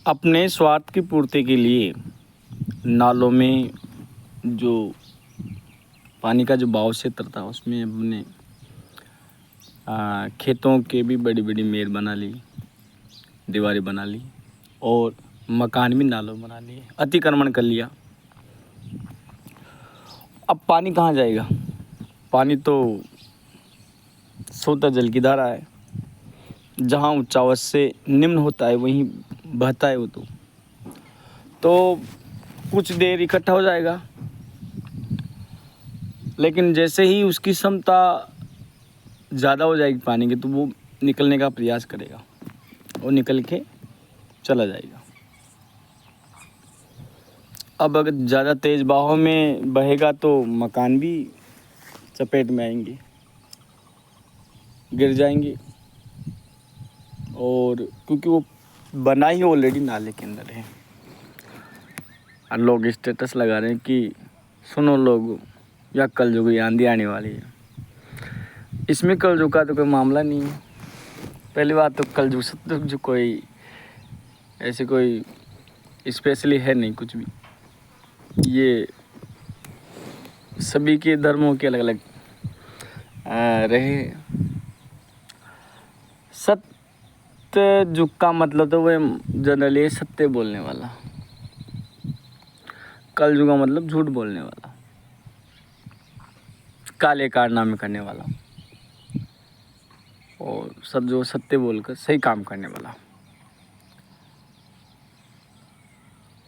अपने स्वार्थ की पूर्ति के लिए नालों में जो पानी का जो बहाव क्षेत्र था उसमें हमने खेतों के भी बड़ी बड़ी मेड़ बना ली, दीवारें बना ली और मकान भी नालों बना लिए, अतिक्रमण कर लिया। अब पानी कहाँ जाएगा? पानी तो स्वतः जल की धारा है, जहाँ उच्चावच से निम्न होता है वहीं बहता है वो तो कुछ देर इकट्ठा हो जाएगा, लेकिन जैसे ही उसकी क्षमता ज़्यादा हो जाएगी पानी की तो वो निकलने का प्रयास करेगा और निकल के चला जाएगा। अब अगर ज़्यादा तेज़ बहाव में बहेगा तो मकान भी चपेट में आएंगे, गिर जाएंगे, और क्योंकि वो बना ही ऑलरेडी नाले के अंदर है। और लोग स्टेटस लगा रहे हैं कि सुनो लोग, या कलयुग आंधी आने वाली है। इसमें कलयुग का तो कोई मामला नहीं है। पहली बात तो कलयुग सतयुग जो कोई ऐसे कोई स्पेशली है नहीं कुछ भी। ये सभी के धर्मों के अलग अलग रहे। सत्ययुग का मतलब तो वह जनरली सत्य बोलने वाला, कलयुग का मतलब झूठ बोलने वाला, काले कारनामे करने वाला, और सब जो सत्य बोलकर सही काम करने वाला।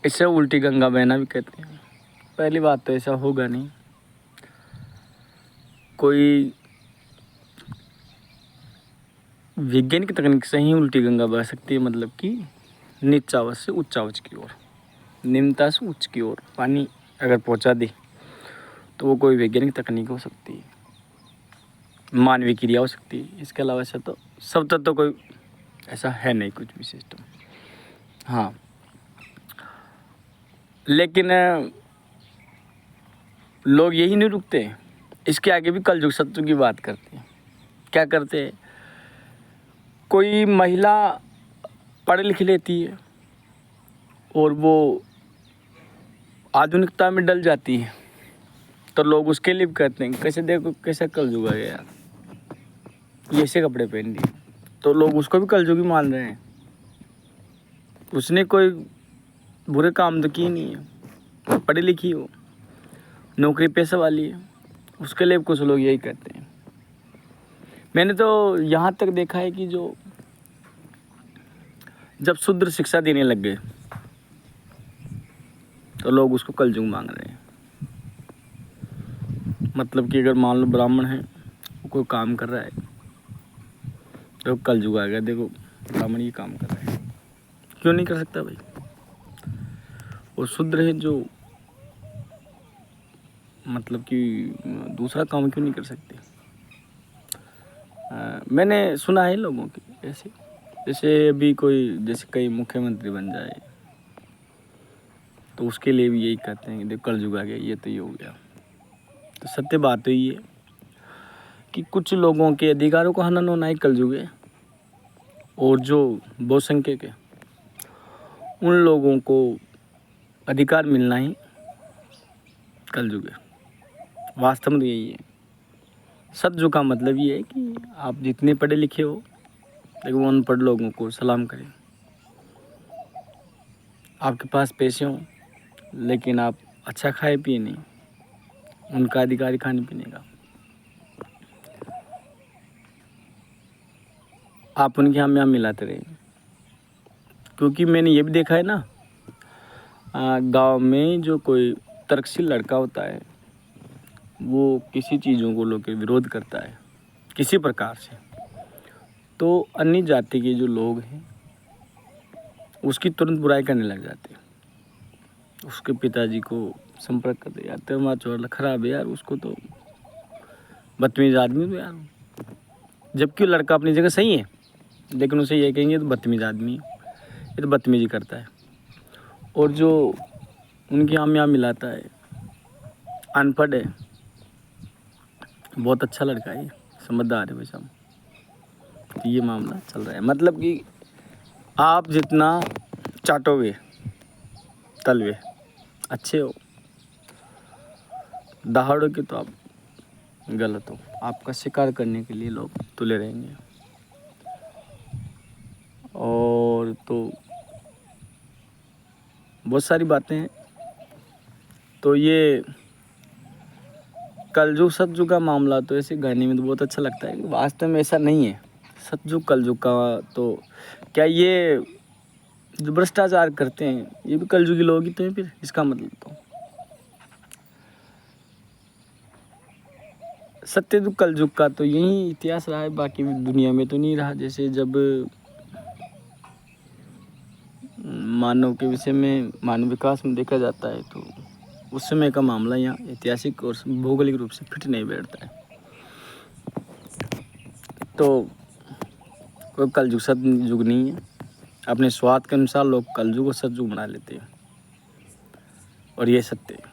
इसे उल्टी गंगा बहना भी कहते हैं। पहली बात तो ऐसा होगा नहीं। कोई वैज्ञानिक तकनीक से ही उल्टी गंगा बह सकती है, मतलब कि नीचावच से उच्चावच की ओर, निम्नता से उच्च की ओर पानी अगर पहुंचा दे तो वो कोई वैज्ञानिक तकनीक हो सकती है, मानवीय क्रिया हो सकती है। इसके अलावा ऐसा तो सब तक तो कोई ऐसा है नहीं कुछ भी सिस्टम। हाँ, लेकिन लोग यही नहीं रुकते, इसके आगे भी कलयुग सत्युग की बात करते हैं। क्या करते हैं? कोई महिला पढ़ लिख लेती है और वो आधुनिकता में डल जाती है तो लोग उसके लिए भी कहते हैं कैसे देखो कैसा कलयुग आ गया यार, ये ऐसे कपड़े पहन दिए, तो लोग उसको भी कलयुगी मान रहे हैं। उसने कोई बुरे काम तो किए नहीं है, पढ़ी लिखी हो, नौकरी पेशा वाली है, उसके लिए कुछ लोग यही कहते हैं। मैंने तो यहाँ तक देखा है कि जो जब शूद्र शिक्षा देने लग गए तो लोग उसको कलयुग मांग रहे हैं। मतलब कि अगर मान लो ब्राह्मण है, वो कोई काम कर रहा है तो कलयुग आ गया, देखो ब्राह्मण ये काम कर रहा है, क्यों नहीं कर सकता भाई? और शूद्र है जो मतलब कि दूसरा काम क्यों नहीं कर सकते? मैंने सुना है लोगों की ऐसे, जैसे अभी कोई जैसे कई मुख्यमंत्री बन जाए तो उसके लिए भी यही कहते हैं कि देखो कलयुग आ गया, ये तो ये हो गया। तो सत्य बात तो ये है कि कुछ लोगों के अधिकारों का हनन होना ही कलयुग है, और जो बहुसंख्यक है उन लोगों को अधिकार मिलना ही कलयुग है। वास्तव में यही है। सतयुग का मतलब ये है कि आप जितने पढ़े लिखे हो लेकिन वो अनपढ़ लोगों को सलाम करें, आपके पास पैसे हों लेकिन आप अच्छा खाए पिए नहीं, उनका अधिकार खाने पीने का, आप उनके यहाँ मिलाते रहे। क्योंकि मैंने ये भी देखा है ना, गांव में जो कोई तर्कशील लड़का होता है वो किसी चीज़ों को लेकर विरोध करता है किसी प्रकार से, तो अन्य जाति के जो लोग हैं उसकी तुरंत बुराई करने लग जाते हैं। उसके पिताजी को संपर्क करते, यार तेरा चोर खराब है यार, उसको तो बदतमीज आदमी तो यार, जबकि लड़का अपनी जगह सही है, लेकिन उसे ये कहेंगे तो बदतमीज आदमी है, ये तो बदतमीजी करता है। और जो उनके यहाँ मिलाता है अनपढ़ है, बहुत अच्छा लड़का है, समझदार है भाई साहब। तो ये मामला चल रहा है। मतलब कि आप जितना चाटोगे, तलवे, अच्छे हो, दहाड़ोगे तो आप गलत हो। आपका शिकार करने के लिए लोग तुले रहेंगे। और तो बहुत सारी बातें हैं। तो ये कलयुग सतयुग का मामला तो ऐसे गाने में तो बहुत अच्छा लगता है, वास्तव में ऐसा नहीं है। सतयुग कलयुग का तो क्या ये जो भ्रष्टाचार करते हैं ये भी कलयुगी लोग ही तो हैं फिर, इसका मतलब तो सत्ययुग कलयुग का तो यही इतिहास रहा है, बाकी दुनिया में तो नहीं रहा। जैसे जब मानव के विषय में, मानव विकास में देखा जाता है तो उस समय का मामला यहाँ ऐतिहासिक और भौगोलिक रूप से फिट नहीं बैठता है। तो कोई कलयुग सतयुग नहीं है। अपने स्वार्थ के अनुसार लोग कलयुग और सतयुग बना लेते हैं, और ये सत्य है।